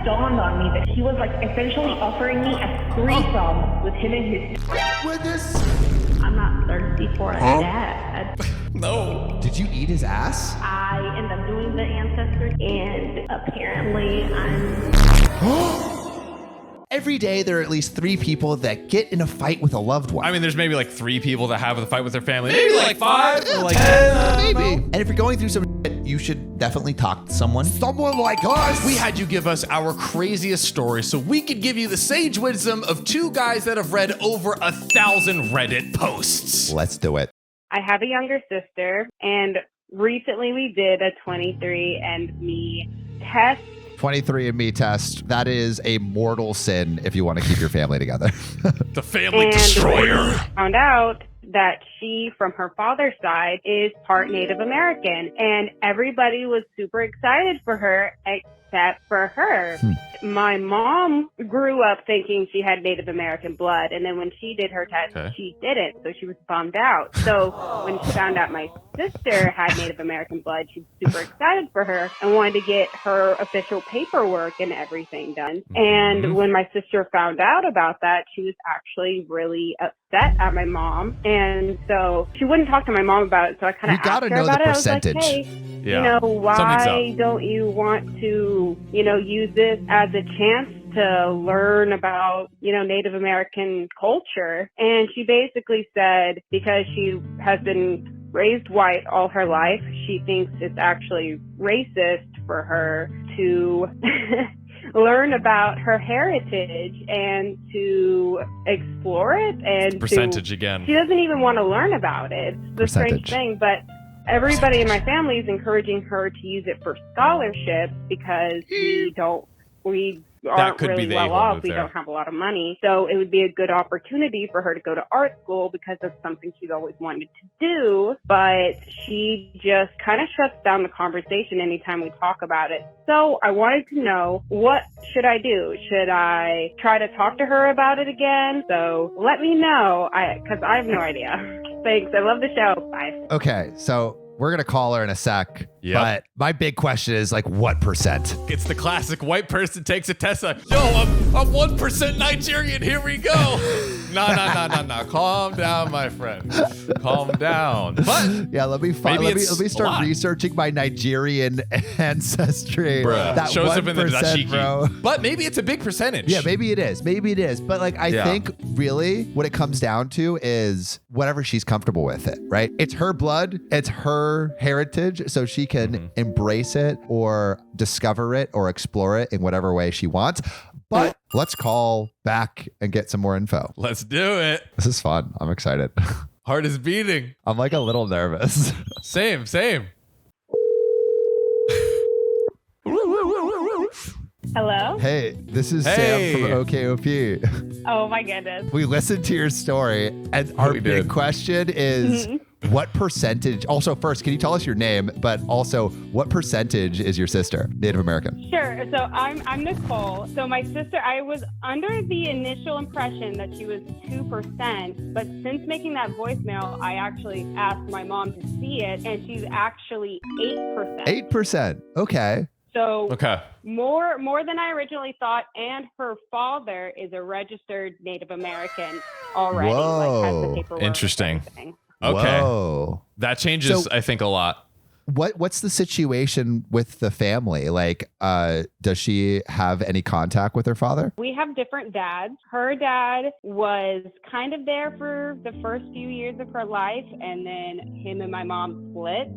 dawned on me that he was like essentially offering me a threesome with him and his. With this? I'm not thirsty for a dad. No. Did you eat his ass? I end up doing the ancestors, and apparently I'm. Every day, there are at least 3 people that get in a fight with a loved one. I mean, there's maybe like 3 people that have a fight with their family. Maybe like 5 or like 10. Maybe. And if you're going through some shit, you should definitely talk to someone. Someone like us. We had you give us our craziest story so we could give you the sage wisdom of 2 guys that have read over 1,000 Reddit posts. Let's do it. I have a younger sister, and recently we did a 23andMe test. 23andMe test. That is a mortal sin if you want to keep your family together. The family And destroyer. we found out that she, from her father's side, is part Native American, and everybody was super excited for her except for her. My mom grew up thinking she had Native American blood, and then when she did her test, she didn't, so she was bummed out. So when she found out my sister had Native American blood, she was super excited for her and wanted to get her official paperwork and everything done. And when my sister found out about that, she was actually really upset at my mom, and so she wouldn't talk to my mom about it. So I kind of asked her about it. I was like, hey, you know, why don't you want to, you know, use this as a chance to learn about, you know, Native American culture? And she basically said because she has been raised white all her life, she thinks it's actually racist for her to learn about her heritage and to explore it. And percentage again. She doesn't even want to learn about it. It's the strange thing, but everybody in my family is encouraging her to use it for scholarships because we aren't really well off. We don't have a lot of money. So it would be a good opportunity for her to go to art school because that's something she's always wanted to do. But she just kind of shuts down the conversation anytime we talk about it. So I wanted to know, what should I do? Should I try to talk to her about it again? So let me know, because I have no idea. Thanks. I love the show. Bye. Okay, so we're going to call her in a sec. Yep. But my big question is like, what percent? It's the classic white person takes a test. Yo, I'm 1% Nigerian. Here we go. No. Calm down, my friend. Calm down. But yeah, let me start researching my Nigerian ancestry. Bruh. That shows up in the dashiki. Bro. But maybe it's a big percentage. Yeah, maybe it is. But like, I think really what it comes down to is whatever she's comfortable with it, right? It's her blood. It's her heritage. So she can embrace it or discover it or explore it in whatever way she wants. But let's call back and get some more info. Let's do it. This is fun. I'm excited. Heart is beating. I'm like a little nervous. Same. Hello? Hey, this is Sam from OKOP. Oh my goodness. We listened to your story, and our big question is what percentage, also first, can you tell us your name, but also what percentage is your sister Native American? Sure. So I'm Nicole. So my sister, I was under the initial impression that she was 2%, but since making that voicemail, I actually asked my mom to see it, and she's actually 8%. 8%. Okay. So more than I originally thought, and her father is a registered Native American already. Whoa. Like has the paperwork. Interesting. Okay. Whoa. That changes, I think, a lot. What's the situation with the family? Like, does she have any contact with her father? We have different dads. Her dad was kind of there for the first few years of her life, and then him and my mom split.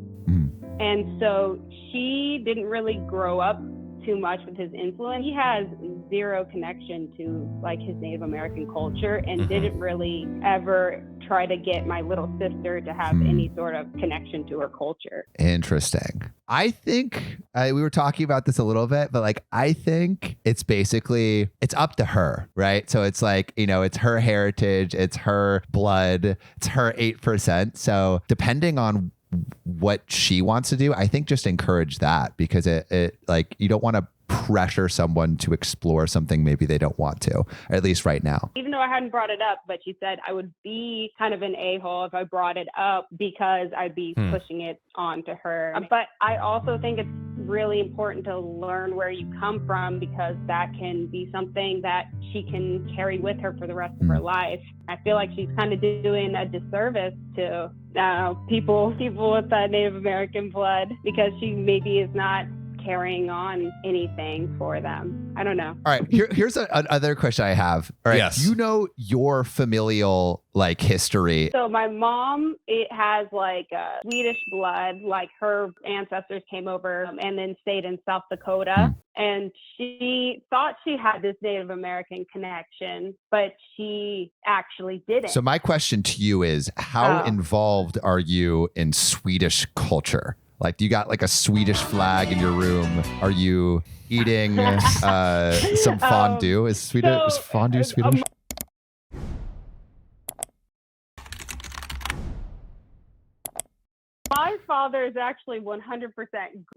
And so she didn't really grow up too much with his influence. He has zero connection to like his Native American culture and didn't really ever try to get my little sister to have any sort of connection to her culture. Interesting. I think we were talking about this a little bit, but like, I think it's basically, it's up to her, right? So it's like, you know, it's her heritage, it's her blood, it's her 8%. So depending on what she wants to do, I think just encourage that, because it like, you don't want to pressure someone to explore something maybe they don't want to, at least right now. Even though I hadn't brought it up, but she said I would be kind of an a-hole if I brought it up because I'd be pushing it on to her. But I also think it's really important to learn where you come from, because that can be something that she can carry with her for the rest of her life. I feel like she's kind of doing a disservice to people with that Native American blood, because she maybe is not carrying on anything for them. I don't know. All right, here's another question I have. All right, Yes. do you know your familial like history? So my mom, it has like Swedish blood, like her ancestors came over and then stayed in South Dakota. And she thought she had this Native American connection, but she actually didn't. So my question to you is, how involved are you in Swedish culture? Like, do you got like a Swedish flag in your room? Are you eating some fondue? Is fondue Swedish? My father is actually 100%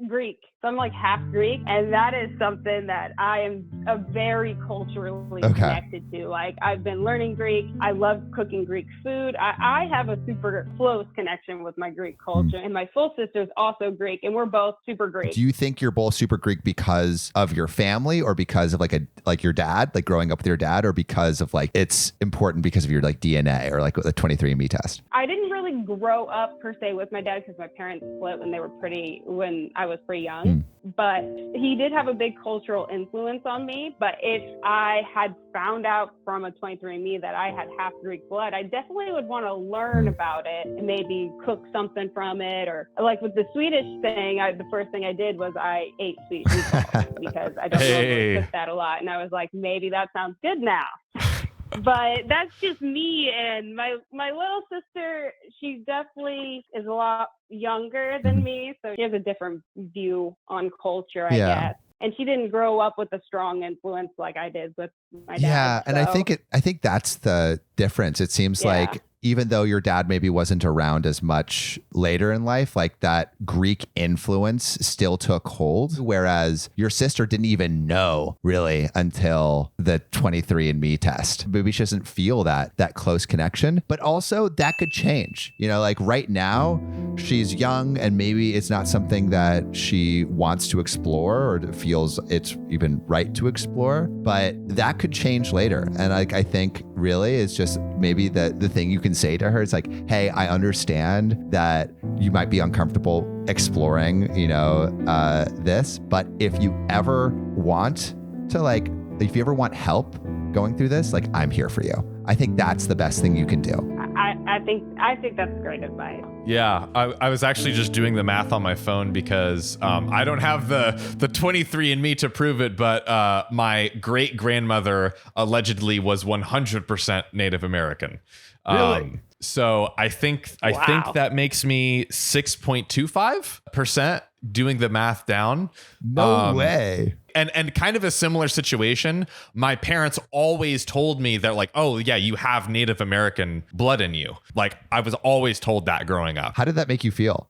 Greek. So I'm like half Greek. And that is something that I am very culturally connected to. Like, I've been learning Greek. I love cooking Greek food. I have a super close connection with my Greek culture. And my full sister is also Greek. And we're both super Greek. Do you think you're both super Greek because of your family, or because of like your dad, like growing up with your dad, or because of like it's important because of your like DNA or like the 23andMe test? I didn't really grow up per se with my dad, because my parents split when I was pretty young. But he did have a big cultural influence on me. But if I had found out from a 23andMe that I had half Greek blood, I definitely would want to learn about it and maybe cook something from it. Or like with the Swedish thing, the first thing I did was I ate Swedish meatballs because I don't normally cook that a lot. And I was like, maybe that sounds good now. But that's just me. And my little sister, she definitely is a lot younger than me, so she has a different view on culture, I guess. And she didn't grow up with a strong influence like I did with my dad. Yeah, and I think that's the difference. It seems like even though your dad maybe wasn't around as much later in life, like that Greek influence still took hold, whereas your sister didn't even know really until the 23andMe test. Maybe she doesn't feel that close connection, but also that could change. You know, like right now she's young and maybe it's not something that she wants to explore or feels it's even right to explore, but that could change later. And like, I think really it's just maybe the thing you can say to her is like, hey, I understand that you might be uncomfortable exploring, this, but if you ever want help going through this, like, I'm here for you. I think that's the best thing you can do. I think that's great advice. Yeah, I was actually just doing the math on my phone because I don't have the 23andMe to prove it, but my great grandmother allegedly was 100% Native American. Really? So I think that makes me 6.25% doing the math down. No way. And kind of a similar situation. My parents always told me that, like, oh yeah, you have Native American blood in you. Like, I was always told that growing up. How did that make you feel?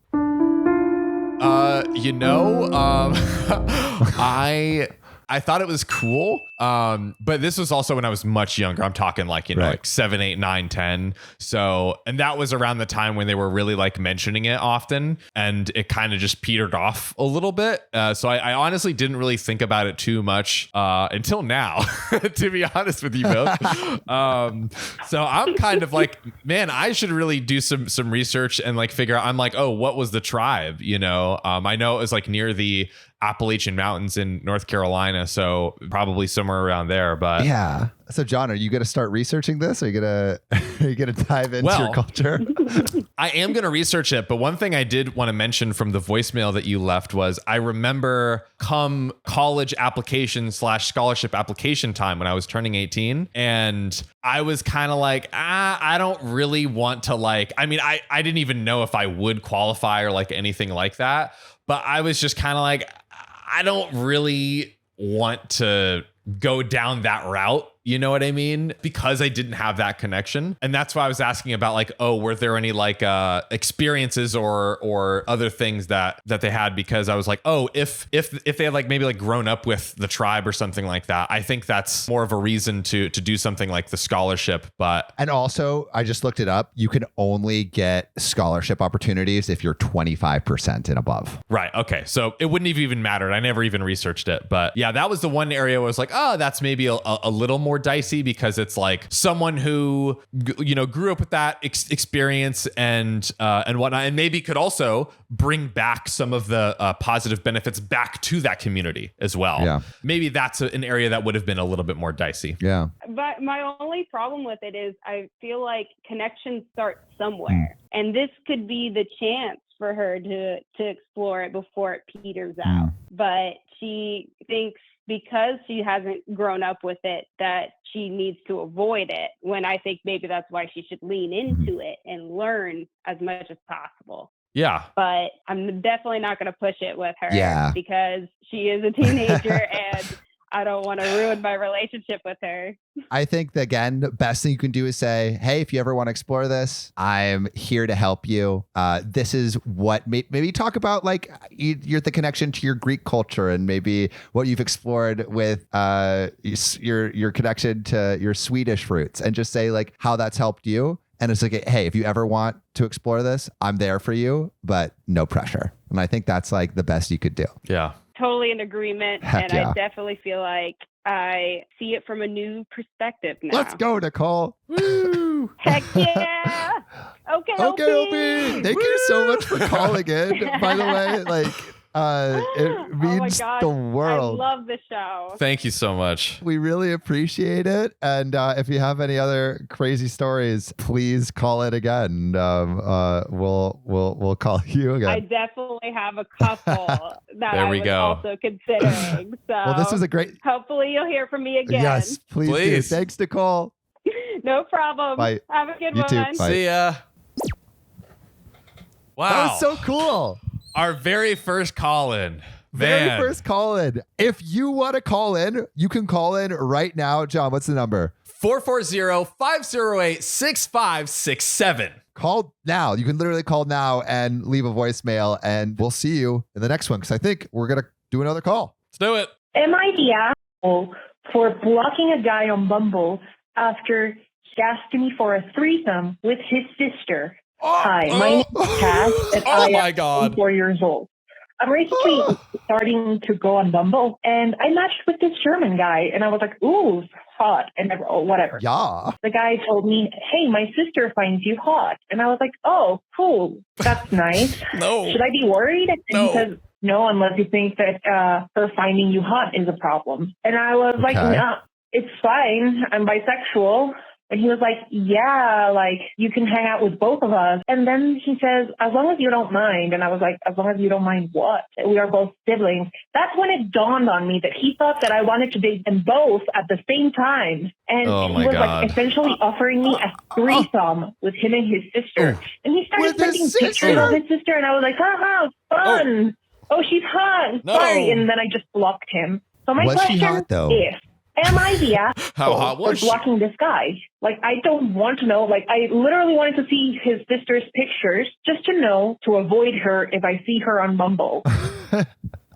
I thought it was cool. But this was also when I was much younger. I'm talking like, like 7, 8, 9, 10. So, and that was around the time when they were really like mentioning it often, and it kind of just petered off a little bit. So I honestly didn't really think about it too much until now, to be honest with you both. So I'm kind of like, man, I should really do some research and like figure out, I'm like, oh, what was the tribe? I know it was like near the Appalachian Mountains in North Carolina, so probably somewhere around there. But yeah. So John, are you going to start researching this? Are you going to dive into your culture? I am going to research it, but one thing I did want to mention from the voicemail that you left was I remember come college application / scholarship application time when I was turning 18, and I was kind of like, I don't really want to I didn't even know if I would qualify or like anything like that, but I was just kind of like, I don't really want to go down that route, You know what I mean? Because I didn't have that connection. And that's why I was asking about like, oh, were there any like experiences or other things that they had? Because I was like, oh, if they had like maybe like grown up with the tribe or something like that, I think that's more of a reason to do something like the scholarship. But And also, I just looked it up. You can only get scholarship opportunities if you're 25% and above. right. Okay. So it wouldn't have even mattered. I never even researched it. But yeah, that was the one area where I was like, oh, that's maybe a little more dicey because it's like someone who, grew up with that experience and whatnot, and maybe could also bring back some of the positive benefits back to that community as well. Yeah. Maybe that's an area that would have been a little bit more dicey. Yeah. But my only problem with it is I feel like connections start somewhere. And this could be the chance for her to explore it before it peters out. But she thinks because she hasn't grown up with it that she needs to avoid it, when I think maybe that's why she should lean into it and learn as much as possible. Yeah. But I'm definitely not going to push it with her because she is a teenager and I don't want to ruin my relationship with her. I think that, again, the best thing you can do is say, hey, if you ever want to explore this, I'm here to help you. This is what maybe talk about like you're the connection to your Greek culture and maybe what you've explored with your connection to your Swedish roots, and just say like how that's helped you. And it's like, hey, if you ever want to explore this, I'm there for you, but no pressure. And I think that's like the best you could do. Yeah. Totally in agreement. Heck and yeah. I definitely feel like I see it from a new perspective now. Let's go, Nicole. Woo! Heck yeah. Okay, OP. Thank you so much for calling in, by the way. Like, it means the world. I love the show. Thank you so much. We really appreciate it. And if you have any other crazy stories, please call it again. We'll call you again. I definitely have a couple that There I we was go. also considering. So Well, this was a great. hopefully you'll hear from me again. Yes, please. Please. Do. Thanks, Nicole. No problem. Bye. Have a good You one. too. Bye. See ya. Wow. That was so cool. Our very first call in. Very first call in. If you want to call in, you can call in right now. John, what's the number? 440-508-6567. Call now. You can literally call now and leave a voicemail, and we'll see you in the next one, because I think we're going to do another call. Let's do it. Am I the asshole for blocking a guy on Bumble after he asked me for a threesome with his sister? Hi, my name is Cass, and I my am God. 24 years old. I'm recently starting to go on Bumble, and I matched with this German guy, and I was like, ooh, hot, and whatever. Yeah. The guy told me, hey, my sister finds you hot. And I was like, oh, cool. That's nice. No. Should I be worried? And No. he says, no, unless you think that her finding you hot is a problem. And I was like, Okay. no, it's fine. I'm bisexual. And he was like, yeah, like you can hang out with both of us. And then he says, as long as you don't mind. And I was like, as long as you don't mind what? We are both siblings. That's when it dawned on me that he thought that I wanted to date them both at the same time. And Oh, he my was God. like essentially offering me a threesome with him and his sister. And he started With his sending pictures sister? of his sister. And I was like, haha, fun. Oh, she's hot. No. Sorry. And then I just blocked him. So my Was she question hot, though? is, am I the asshole How hot for was she? blocking this guy? Like, I don't want to know. Like, I literally wanted to see his sister's pictures just to know to avoid her if I see her on Bumble.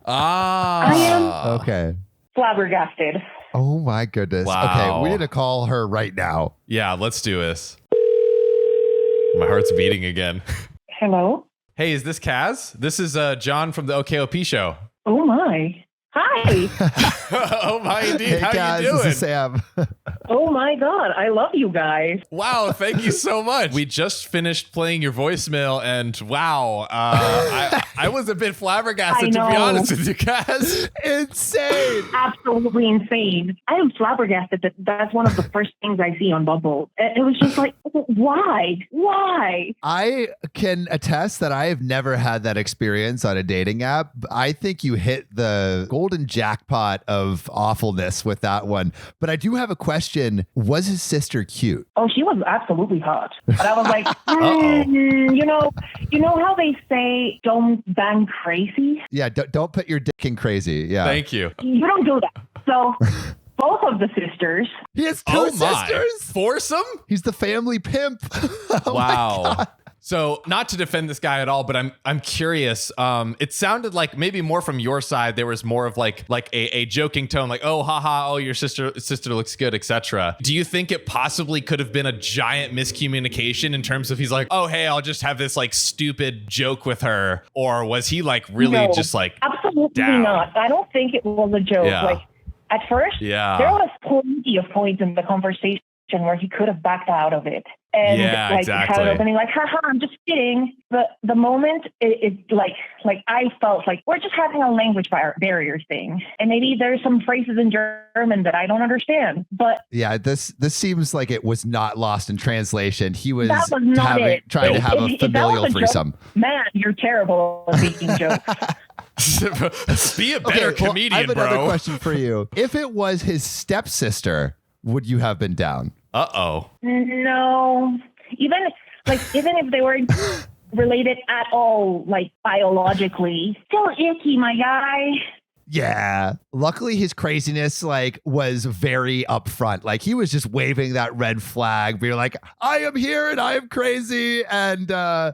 Ah. Okay. Flabbergasted. Oh my goodness. Wow. Okay, we need to call her right now. Yeah, let's do this. My heart's beating again. Hello? Hey, is this Kaz? This is John from the OKOP show. Oh, my. Hi. Oh my, indeed. Hey How guys, you doing? this is Sam. Oh, my God. I love you guys. Wow, thank you so much. We just finished playing your voicemail, and wow, I was a bit flabbergasted, to I be know. honest with you guys. Insane. Absolutely insane. I am flabbergasted that that's one of the first things I see on Bumble. It was just like, why? Why? I can attest that I have never had that experience on a dating app. I think you hit the golden jackpot of awfulness with that one. But I do have a question. Was his sister cute? Oh, she was absolutely hot. But I was like, you know how they say don't bang crazy? Yeah, don't put your dick in crazy. Yeah. Thank you. You don't do that. So both of the sisters. He has two Oh my. sisters. Foursome? He's the family pimp. Oh my Wow. God. So not to defend this guy at all, but I'm curious. It sounded like maybe more from your side. There was more of like a joking tone, like, oh, haha, oh, your sister looks good, etc. Do you think it possibly could have been a giant miscommunication in terms of he's like, oh, hey, I'll just have this like stupid joke with her, or was he like really No, just like absolutely down? not. I don't think it was a joke. Yeah. Like at first, Yeah. there was plenty of points in the conversation where he could have backed out of it. And Yeah, like exactly. kind of opening like, haha, I'm just kidding. But the moment it like I felt like we're just having a language barrier thing. And maybe there's some phrases in German that I don't understand. But Yeah, this seems like it was not lost in translation. He was, that was not it. trying to have a If that was familial a joke, threesome. man, you're terrible at making jokes. Be a better well, comedian, I have another bro. question for you. If it was his stepsister, would you have been down? Uh-oh. No, even if they were related at all, like biologically, still icky, my guy. Yeah. Luckily, his craziness was very upfront. Like he was just waving that red flag, being like, "I am here and I am crazy, and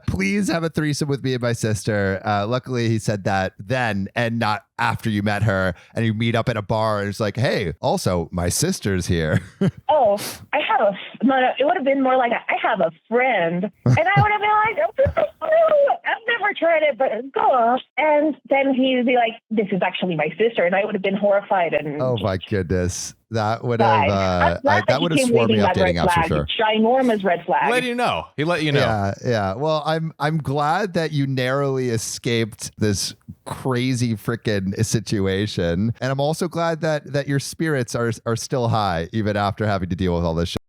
please have a threesome with me and my sister." Luckily, he said that then and not after you met her, and you meet up at a bar and it's like, "Hey, also my sister's here." Oh, I have no. It would have been more like I have a friend, and I would have been like, oh, I've never tried it, but go on. And then he would be like, "This is actually my sister," and I would have been horrified and. Oh my goodness, that would died. have that would have he came sworn me waving up that red dating apps for flag. sure. Ginormous red flag. Let you know. He let you know. Yeah. Well, I'm glad that you narrowly escaped this crazy freaking situation, and I'm also glad that your spirits are still high even after having to deal with all this shit.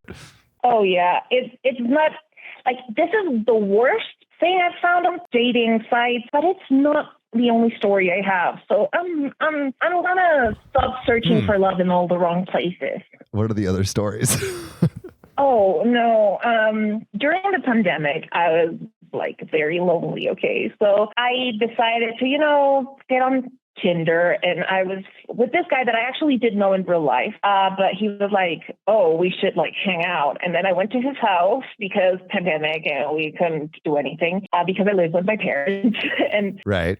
Oh yeah, it's not like this is the worst thing I've found on dating sites, but it's not the only story I have. So I'm gonna stop searching for love in all the wrong places. What are the other stories? Oh no, during the pandemic, I was very lonely. Okay, so I decided to get on Tinder, and I was with this guy that I actually did know in real life, but he was like, oh, we should hang out. And then I went to his house because pandemic and we couldn't do anything because I lived with my parents. And Right.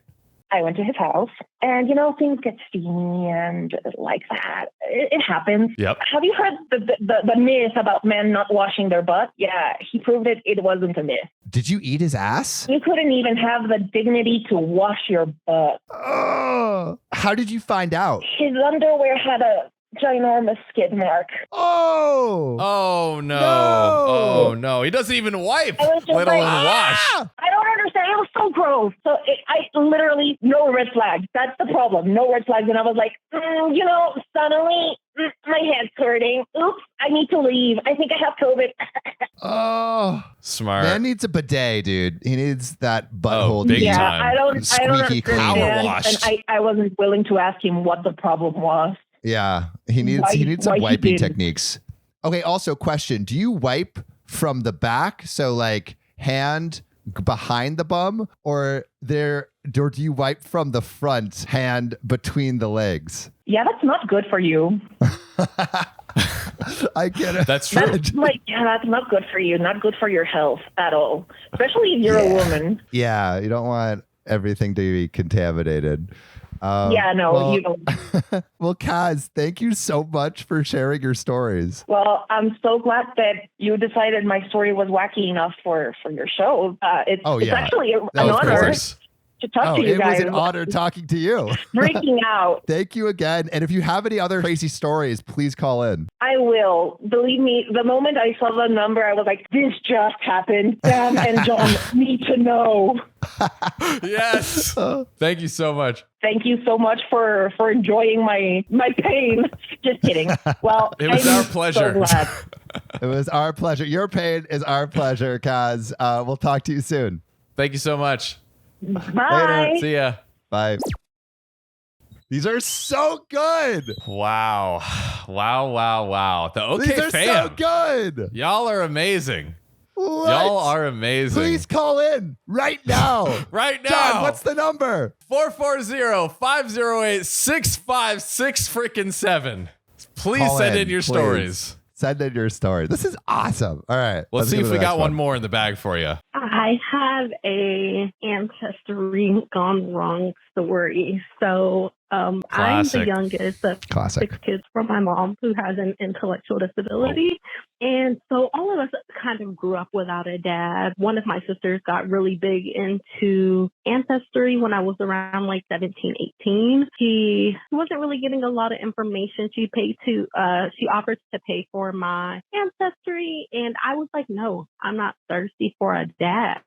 I went to his house, and things get steamy and like that. It happens. Yep. Have you heard the myth about men not washing their butt? Yeah, he proved it wasn't a myth. Did you eat his ass? You couldn't even have the dignity to wash your butt. Oh, how did you find out? His underwear had a ginormous skid mark. Oh. Oh no. No. Oh no. He doesn't even wipe, I was just let alone like, wash. I don't understand. It was so gross. So I literally, no red flags. That's the problem. No red flags. And I was like, suddenly my head's hurting. Oops, I need to leave. I think I have COVID. Oh. Smart. Man needs a bidet, dude. He needs that butthole. big yeah, time. I don't Squeaky clean. understand. Power washed. And I wasn't willing to ask him what the problem was. Yeah, he needs some why he wiping didn't. techniques. Okay, also question, do you wipe from the back, so hand behind the bum, or do you wipe from the front, hand between the legs? Yeah, that's not good for you. I get it. That's true. That's not good for you. Not good for your health at all. Especially if you're a woman. Yeah, you don't want everything to be contaminated. Yeah, no, well, you don't. Well, Kaz, thank you so much for sharing your stories. Well, I'm so glad that you decided my story was wacky enough for your show. It's actually an That was honor course. to talk to you It guys. was an honor talking to you. Freaking out. Thank you again. And if you have any other crazy stories, please call in. I will. Believe me, the moment I saw the number, I was like, this just happened. Sam and John need to know. Yes. Thank you so much. Thank you so much for enjoying my pain. Just kidding. Well, It was I'm our pleasure. So glad. It was our pleasure. Your pain is our pleasure, Kaz. We'll talk to you soon. Thank you so much. Bye. See ya. Bye. These are so good. Wow. Wow. The OK These are fam. so good. Y'all are amazing. What? Y'all are amazing. Please call in right now. Right now. John, what's the number? 440-508-656 freaking 7. Please Call send in, in your please. stories. Send in your story. This is awesome. All right. Let's see go if to we the got next one more in the bag for you. I have a ancestry gone wrong story. So I'm Classic. the youngest of Classic. 6 kids from my mom who has an intellectual disability. And so all of us kind of grew up without a dad. One of my sisters got really big into ancestry when I was around like 17, 18. She wasn't really getting a lot of information. She offered to pay for my ancestry. And I was like, no, I'm not thirsty for a dad.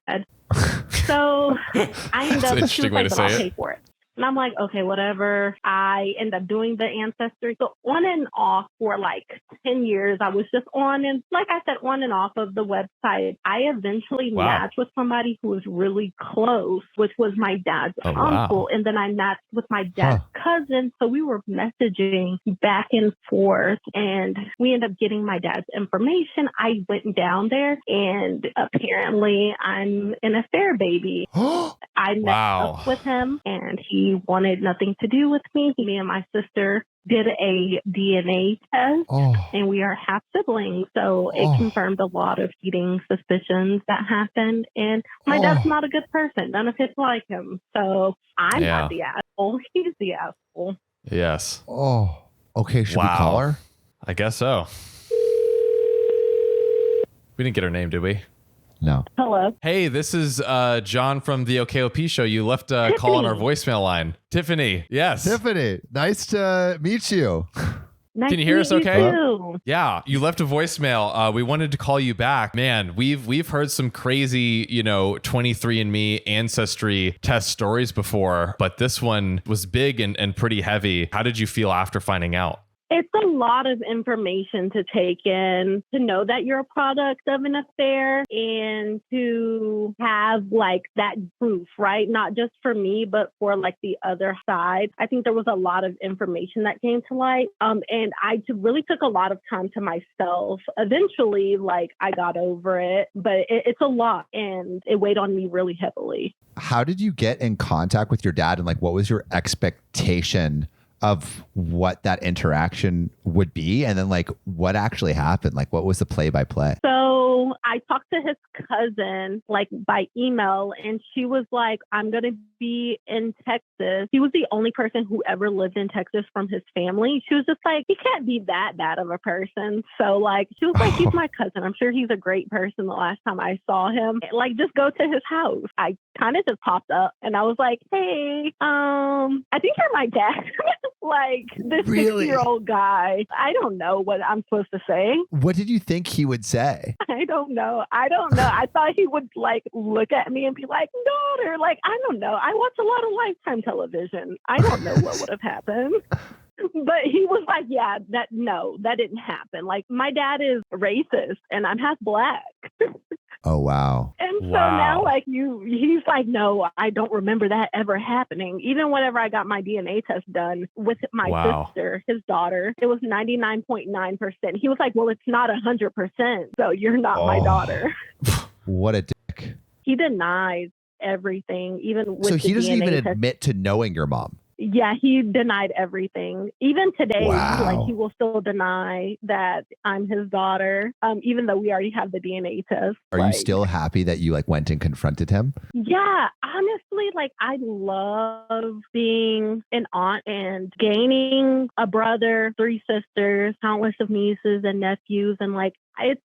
So I ended That's up, an she was interesting way like, to but I'll say pay it. for it. And I'm like, okay, whatever. I end up doing the ancestry. So on and off for like 10 years, I was just on and, like I said, on and off of the website. I eventually Wow. matched with somebody who was really close, which was my dad's Oh, wow. uncle. And then I matched with my dad's cousin. So we were messaging back and forth and we ended up getting my dad's information. I went down there and apparently I'm an affair baby. I met Wow. up with him and he wanted nothing to do with me. Me and my sister did a DNA test Oh, and we are half siblings. So it confirmed a lot of cheating suspicions that happened. And my dad's not a good person. None of us like him. So I'm Yeah. not the asshole. He's the asshole. Yes. oh. Okay. Should we Wow. call her? I guess so. We didn't get her name, did we? No. Hello. Hey, this is John from the OKOP show. You left a call on our voicemail line. Tiffany, yes. Tiffany, nice to meet you. Nice Can you hear to us meet okay? too. Yeah, you left a voicemail. We wanted to call you back. Man, we've heard some crazy, 23andMe ancestry test stories before, but this one was big and pretty heavy. How did you feel after finding out? It's a lot of information to take in, to know that you're a product of an affair and to have like that proof, right? Not just for me, but for like the other side. I think there was a lot of information that came to light. And I really took a lot of time to myself. Eventually, like I got over it, but it's a lot and it weighed on me really heavily. How did you get in contact with your dad and like what was your expectation of what that interaction would be? And then like what actually happened? Like what was the play by play? So I talked to his cousin like by email and she was like, I'm going to be in Texas. He was the only person who ever lived in Texas from his family. She was just like, he can't be that bad of a person. So like, she was like, he's my cousin. I'm sure he's a great person. The last time I saw him, like just go to his house. I kind of just popped up and I was like, hey, I think you're my dad. Like this Really? 60-year-old guy. I don't know what I'm supposed to say. What did you think he would say? I don't know. I thought he would like look at me and be like, daughter, like, I don't know. I watch a lot of Lifetime television. I don't know what would have happened. But he was like, yeah, that didn't happen. Like my dad is racist and I'm half black. Oh, wow. And so Wow. now like he's like, no, I don't remember that ever happening. Even whenever I got my DNA test done with my Wow. sister, his daughter, it was 99.9%. He was like, well, it's not 100%. So you're not my Oh. daughter. What a dick. He denies everything, even with So the he doesn't DNA even test. admit to knowing your mom. Yeah, he denied everything. Even today, Wow. like he will still deny that I'm his daughter, even though we already have the DNA test. Are you Like, still happy that you like went and confronted him? Yeah, honestly, like I love being an aunt and gaining a brother, 3 sisters, countless of nieces and nephews, and like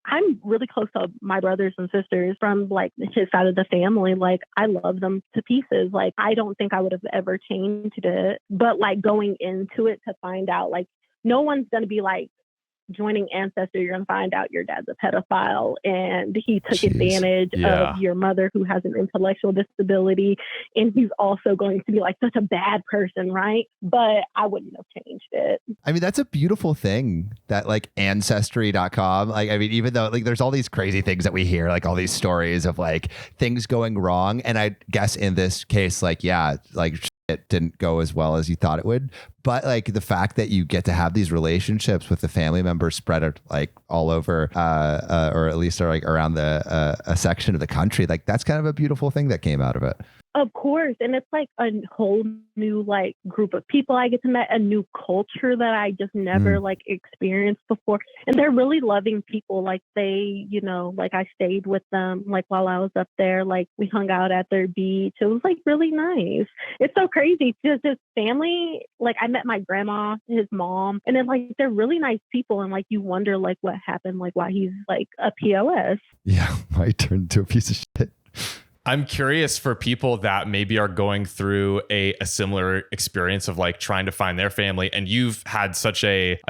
I'm really close to my brothers and sisters from like his side of the family. Like I love them to pieces. Like I don't think I would have ever changed it, but like going into it to find out, like no one's gonna be like joining Ancestry, you're going to find out your dad's a pedophile and he took Jeez. advantage Yeah. of your mother who has an intellectual disability. And he's also going to be like such a bad person, right? But I wouldn't have changed it. I mean, that's a beautiful thing that like ancestry.com, like, I mean, even though like there's all these crazy things that we hear, like all these stories of like things going wrong. And I guess in this case, like, yeah, like it didn't go as well as you thought it would. but like the fact that you get to have these relationships with the family members spread like all over, or at least are like around a section of the country, like that's kind of a beautiful thing that came out of it. Of course. And it's like a whole new like group of people I get to meet, a new culture that I just never like experienced before. And they're really loving people. Like they, you know, like I stayed with them like while I was up there, like we hung out at their beach. It was like really nice. It's so crazy because his family, like I met my grandma, his mom, and then like they're really nice people. And like you wonder like what happened, like why he's like a POS. Yeah, why he turned into a piece of shit. I'm curious for people that maybe are going through a similar experience of like trying to find their family, and you've had such a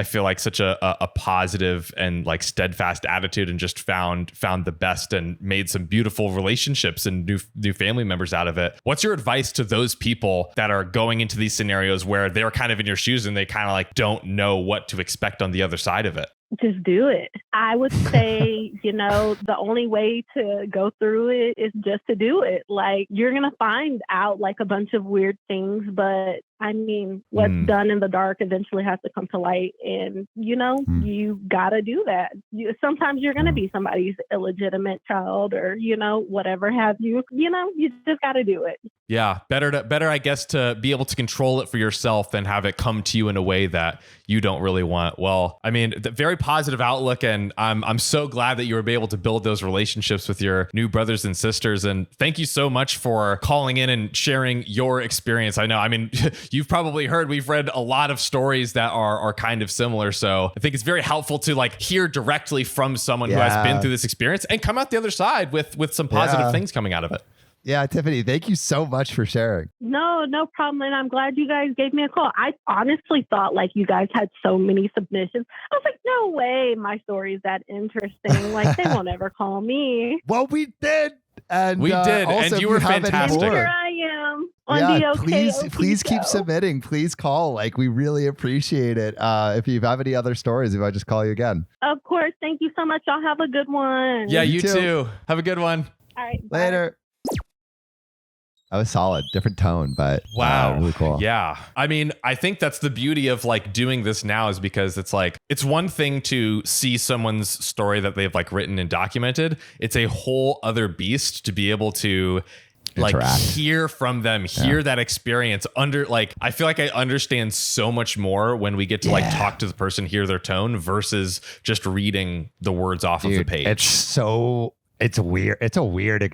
positive and like steadfast attitude and just found the best and made some beautiful relationships and new family members out of it. What's your advice to those people that are going into these scenarios where they're kind of in your shoes and they kind of like don't know what to expect on the other side of it? Just do it. I would say, you know, the only way to go through it is just to do it. Like you're going to find out like a bunch of weird things, but I mean, what's done in the dark eventually has to come to light. And, you know, you got to do that. Sometimes you're going to be somebody's illegitimate child or, you know, whatever have you. You know, you just got to do it. Yeah. Better, I guess, to be able to control it for yourself than have it come to you in a way that you don't really want. Well, I mean, the very positive outlook. And I'm so glad that you were able to build those relationships with your new brothers and sisters. And thank you so much for calling in and sharing your experience. I know, I mean, you've probably heard, we've read a lot of stories that are kind of similar. So I think it's very helpful to like hear directly from someone who has been through this experience and come out the other side with some positive things coming out of it. Yeah, Tiffany, thank you so much for sharing. No problem. And I'm glad you guys gave me a call. I honestly thought like you guys had so many submissions. I was like, no way my story is that interesting. Like they won't ever call me. Well, we did. And we did. Also, and you were fantastic. Here I am on the please keep submitting. Please call. Like we really appreciate it. If you have any other stories, if I just call you again. Of course. Thank you so much. Y'all have a good one. Yeah, you too. Have a good one. All right. Later. Bye. That was solid. Different tone, but wow, really cool. Yeah. I mean, I think that's the beauty of like doing this now is because it's like, it's one thing to see someone's story that they've like written and documented. It's a whole other beast to be able to like hear from them, hear that experience like, I feel like I understand so much more when we get to like talk to the person, hear their tone versus just reading the words off of the page. It's weird.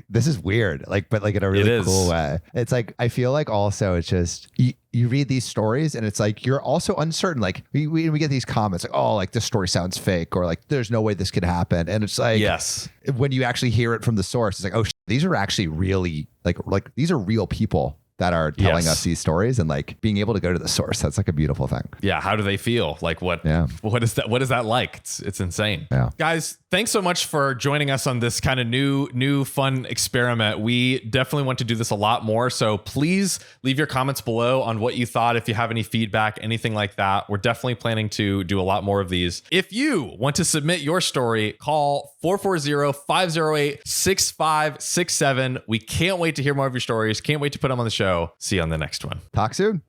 This is weird, like, but like in a really cool way. It's like, I feel like also it's just, you read these stories and it's like, you're also uncertain. Like we get these comments like, oh, like this story sounds fake or like, there's no way this could happen. And it's like, yes, when you actually hear it from the source, it's like, oh, these are actually really like these are real people that are telling us these stories, and like being able to go to the source. That's like a beautiful thing. Yeah. How do they feel? Like what is that like? It's insane. Yeah. Guys, thanks so much for joining us on this kind of new fun experiment. We definitely want to do this a lot more. So please leave your comments below on what you thought. If you have any feedback, anything like that, we're definitely planning to do a lot more of these. If you want to submit your story, call 440-508-6567. We can't wait to hear more of your stories. Can't wait to put them on the show. See you on the next one. Talk soon.